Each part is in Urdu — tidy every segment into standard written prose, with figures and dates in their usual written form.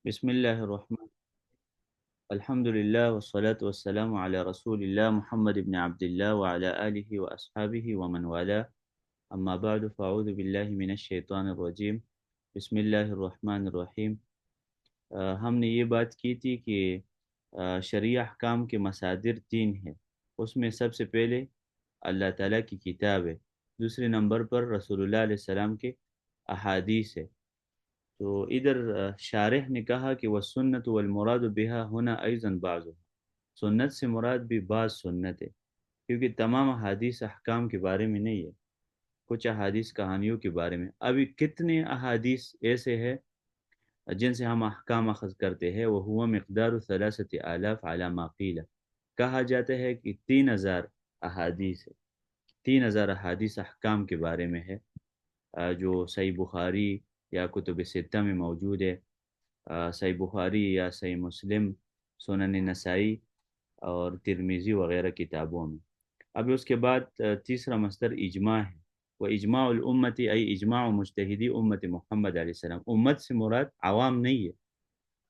بسم الله الرحمن الحمد لله والصلاة والسلام على رسول الله محمد بن عبد الله وعلى آله وأصحابه ومن والاه. أما بعد فأعوذ بالله من الشيطان الرجيم. بسم الله الرحمن الرحیم. ہم نے یہ بات کی تھی کہ شرعی احکام کے مصادر تین ہیں. اس میں سب سے پہلے اللہ تعالیٰ کی کتاب ہے. دوسرے نمبر پر رسول اللہ علیہ السلام کے احادیث ہے. تو ادھر شارح نے کہا کہ وہ سنت والمراد بها ہونا ایضاً بعض. سنت سے مراد بھی بعض سنت ہے، کیونکہ تمام احادیث احکام کے بارے میں نہیں ہے، کچھ احادیث کہانیوں کے بارے میں. ابھی کتنے احادیث ایسے ہیں جن سے ہم احکام اخذ کرتے ہیں. وہ ہوا مقدار 3,000 علی ما قیل. کہا جاتا ہے کہ 3,000 احادیث ہے. 3,000 احادیث احکام کے بارے میں ہے، جو صحیح بخاری یا کتب ستہ میں موجود ہے. صحیح بخاری یا صحیح مسلم، سنن نسائی اور ترمذی وغیرہ کتابوں میں. اب اس کے بعد تیسرا مصدر اجماع ہے. وہ اجماع الامتی ای اجماع مجتہدی امت محمد علیہ السلام. امت سے مراد عوام نہیں ہے،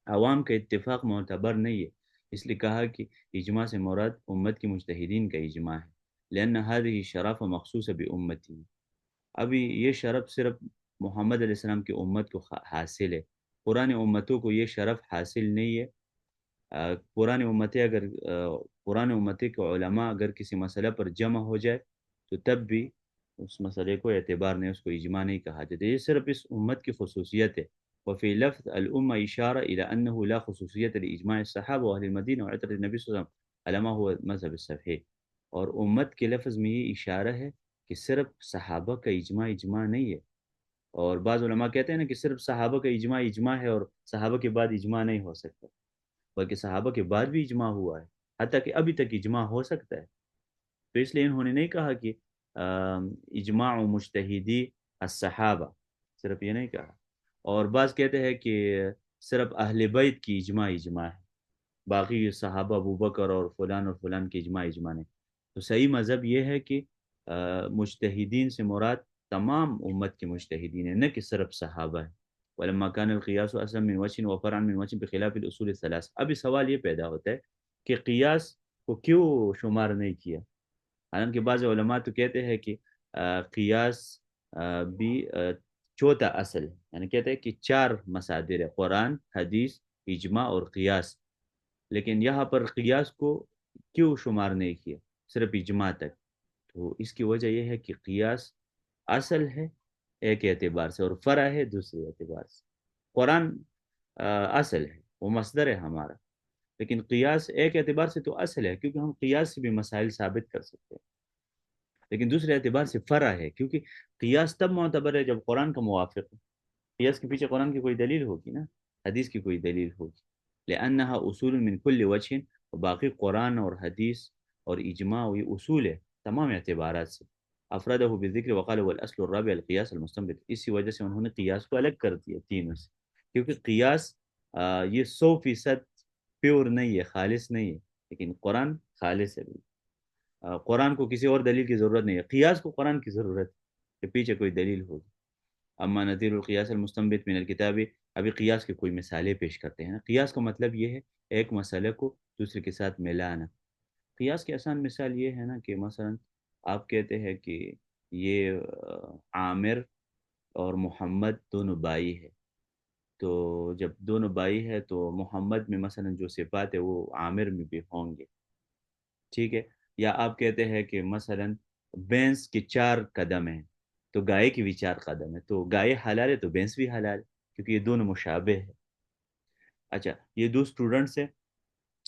عوام کا اتفاق معتبر نہیں ہے، اس لیے کہا کہ اجماع سے مراد امت کی مجتہدین کا اجماع ہے. لأن هذه شرف مخصوص بامتی. ابھی یہ شرف صرف محمد علیہ السلام کی امت کو حاصل ہے، پرانے امتوں کو یہ شرف حاصل نہیں ہے. پرانے امتی کے علماء اگر کسی مسئلہ پر جمع ہو جائے تو تب بھی اس مسئلے کو اعتبار نہیں، اس کو اجماع نہیں کہا جاتا. یہ صرف اس امت کی خصوصیت ہے. وفي لفظ الأمة إشارة إلى أنه لا خصوصية لإجماع الصحابة وأهل المدينة وعترة النبي صلی اللہ علیہ وسلم على ما هو مذهب الصحیح. اور امت کے لفظ میں یہ اشارہ ہے کہ صرف صحابہ کا اجماع نہیں ہے. اور بعض علماء کہتے ہیں نا کہ صرف صحابہ کا اجماع ہے اور صحابہ کے بعد اجماع نہیں ہو سکتا، بلکہ صحابہ کے بعد بھی اجماع ہوا ہے، حتیٰ کہ ابھی تک اجماع ہو سکتا ہے. تو اس لیے انہوں نے نہیں کہا کہ اجماع و مجتہدی الصحابہ، صرف یہ نہیں کہا. اور بعض کہتے ہیں کہ صرف اہل بیت کی اجماع ہے، باقی صحابہ ابو بکر اور فلان کی اجماع نہیں. تو صحیح مذہب یہ ہے کہ مجتہدین سے مراد تمام امت کے مجتہدین ہیں، نہ کہ صرف صحابہ ہیں. ولما كان القياس اصلا من وجه وفرعا من وجه بخلاف الاصول الثلاث. ابھی سوال یہ پیدا ہوتا ہے کہ قیاس کو کیوں شمار نہیں کیا، حالانکہ بعض علماء تو کہتے ہیں کہ قیاس بھی چوتھا اصل ہے. یعنی کہتے ہیں کہ 4 مصادر ہے: قرآن، حدیث، اجماع اور قیاس. لیکن یہاں پر قیاس کو کیوں شمار نہیں کیا، صرف اجماع تک؟ تو اس کی وجہ یہ ہے کہ قیاس اصل ہے ایک اعتبار سے اور فرع ہے دوسرے اعتبار سے. قرآن اصل ہے، وہ مصدر ہے ہمارا، لیکن قیاس ایک اعتبار سے تو اصل ہے کیونکہ ہم قیاس سے بھی مسائل ثابت کر سکتے ہیں، لیکن دوسرے اعتبار سے فرع ہے کیونکہ قیاس تب معتبر ہے جب قرآن کا موافق ہو. قیاس کے پیچھے قرآن کی کوئی دلیل ہوگی نا، حدیث کی کوئی دلیل ہوگی. لأنها اصول من كل وجه. اور باقی قرآن اور حدیث اور اجماع یہ اصول ہے تمام اعتبارات سے. افردہ بالذکر وقال والاصل الرابع القیاس المستنبط. اسی وجہ سے انہوں نے قیاس کو الگ کر دیا تینوں سے، کیونکہ قیاس یہ 100% پیور نہیں ہے، خالص نہیں ہے، لیکن قرآن خالص ہے. قرآن کو کسی اور دلیل کی ضرورت نہیں ہے، قیاس کو قرآن کی ضرورت ہے کہ پیچھے کوئی دلیل ہوگی. اما نظیر القیاس المستنبط من الکتاب. ابھی قیاس کی کوئی مثالیں پیش کرتے ہیں. قیاس کا مطلب یہ ہے ایک مسئلے کو دوسرے کے ساتھ ملانا. قیاس کی آسان مثال یہ ہے نا کہ مثلا آپ کہتے ہیں کہ یہ عامر اور محمد دونوں بھائی ہے. تو جب دونوں بھائی ہے تو محمد میں مثلا جو صفات ہے وہ عامر میں بھی ہوں گے، ٹھیک ہے. یا آپ کہتے ہیں کہ مثلا بھینس کے 4 قدم ہیں تو گائے کی بھی 4 قدم ہے، تو گائے حلال ہے تو بھینس بھی حلال ہے کیونکہ یہ دونوں مشابہ ہے. اچھا، یہ 2 اسٹوڈنٹس ہیں،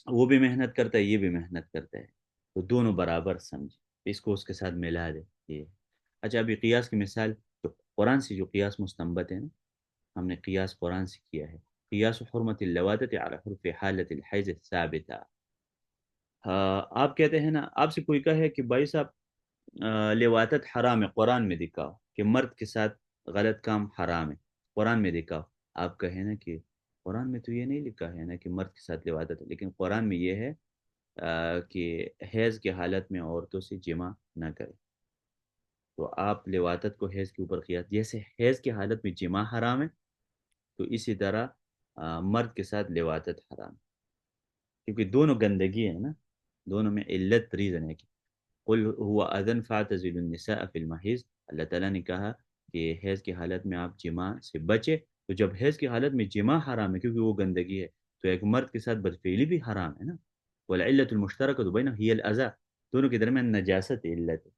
وہ بھی محنت کرتا ہے یہ بھی محنت کرتا ہے، تو دونوں برابر سمجھے، اس کو اس کے ساتھ ملا دے یہ. اچھا، ابھی قیاس کی مثال تو قرآن سے جو قیاس مستنبط ہے نا، ہم نے قیاس قرآن سے کیا ہے. قیاس حرمت اللوادت علی حرف حالت الحیض ثابتہ. آپ کہتے ہیں نا، آپ سے کوئی کہے کہ بھائی صاحب لواطت حرام ہے، قرآن میں دکھاؤ کہ مرد کے ساتھ غلط کام حرام ہے، قرآن میں دکھاؤ. آپ کہیں نا کہ قرآن میں تو یہ نہیں لکھا ہے نا کہ مرد کے ساتھ لواطت ہے، لیکن قرآن میں یہ ہے کہ حیض کی حالت میں عورتوں سے جمع نہ کرے. تو آپ لواطت کو حیض کے اوپر قیاس، جیسے حیض کی حالت میں جمع حرام ہے تو اسی طرح مرد کے ساتھ لواطت حرام، کیونکہ دونوں گندگی ہے نا، دونوں میں علت ریزن ہے کہ قل هو اذن فاعتزلوا النساء فی المحیض، اللہ تعالیٰ نے کہا کہ حیض کی حالت میں آپ جماع سے بچے، تو جب حیض کی حالت میں جماع حرام ہے کیونکہ وہ گندگی ہے، تو ایک مرد کے ساتھ بدفعلی بھی حرام ہے نا، والعلت المشترکۃ بینہم ہی الاذی، دونوں کے درمیان نجاست علت ہے۔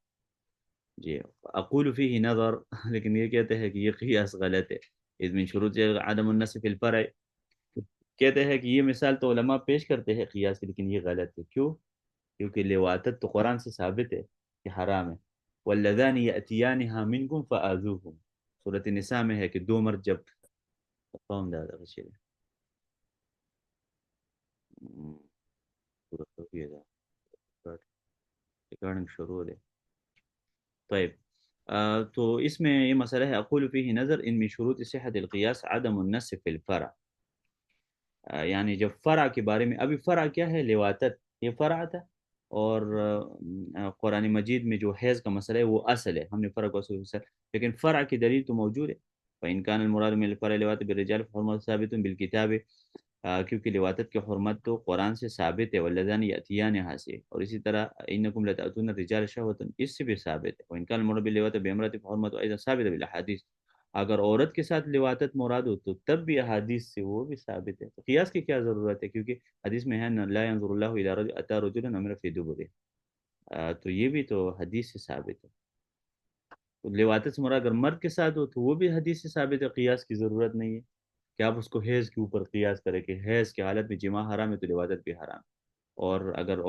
جی، اقول فیہ نظر لیکن یہ کہتے ہیں کہ یہ قیاس غلط ہے، اذ من شروط عدم النص فی الفرع، کہتے ہیں کہ یہ مثال تو علماء پیش کرتے ہیں قیاس کی، لیکن یہ غلط ہے، کیوں؟ کیونکہ لواطت تو قرآن سے ثابت ہے کہ حرام ہے، واللذان یأتیانها منکم فآذوہم، سورۃ النساء میں ہے کہ دو مرد جب قوم دادا بچے ریکارڈنگ شروع ہے، طيب تو اس میں یہ مسئلہ ہے، اقول فیہ نظر ان من شروط صحت القیاس عدم النص فی الفرع، یعنی جب فرع کے بارے میں، ابھی فرع کیا ہے؟ لواطت، یہ فرع تھا، اور قرآن مجید میں جو حیض کا مسئلہ ہے وہ اصل ہے، ہم نے فرع کو اصل سے، لیکن فرع کی دلیل تو موجود ہے، فإن كان المراد من الفرع لواطت بالرجال فحرمت ثابت بالکتاب، کیونکہ لواطت کی حرمت تو قرآن سے ثابت ہے، واللذان یأتیانها سے، اور اسی طرح انکم لتأتون الرجال شهوة، اس سے بھی ثابت ہے، وإن كان المراد باللواطت بامرأة فحرمت ايضا ثابت بالاحاديث، اگر عورت کے ساتھ لواطت مراد ہو تو تب بھی احادیث سے وہ بھی ثابت ہے، تو قیاس کی کیا ضرورت ہے؟ کیونکہ حدیث میں ہے لا ينظر الله الى رجل اتى رجلا امر في دبره، تو یہ بھی تو حدیث سے ثابت ہے، تو لواطت سے مراد اگر مرد کے ساتھ ہو تو وہ بھی حدیث سے ثابت ہے، قیاس کی ضرورت نہیں ہے کہ آپ اس کو حیض کے اوپر قیاس کریں کہ حیض کی حالت میں جماع حرام ہے تو لواطت بھی حرام، اور اگر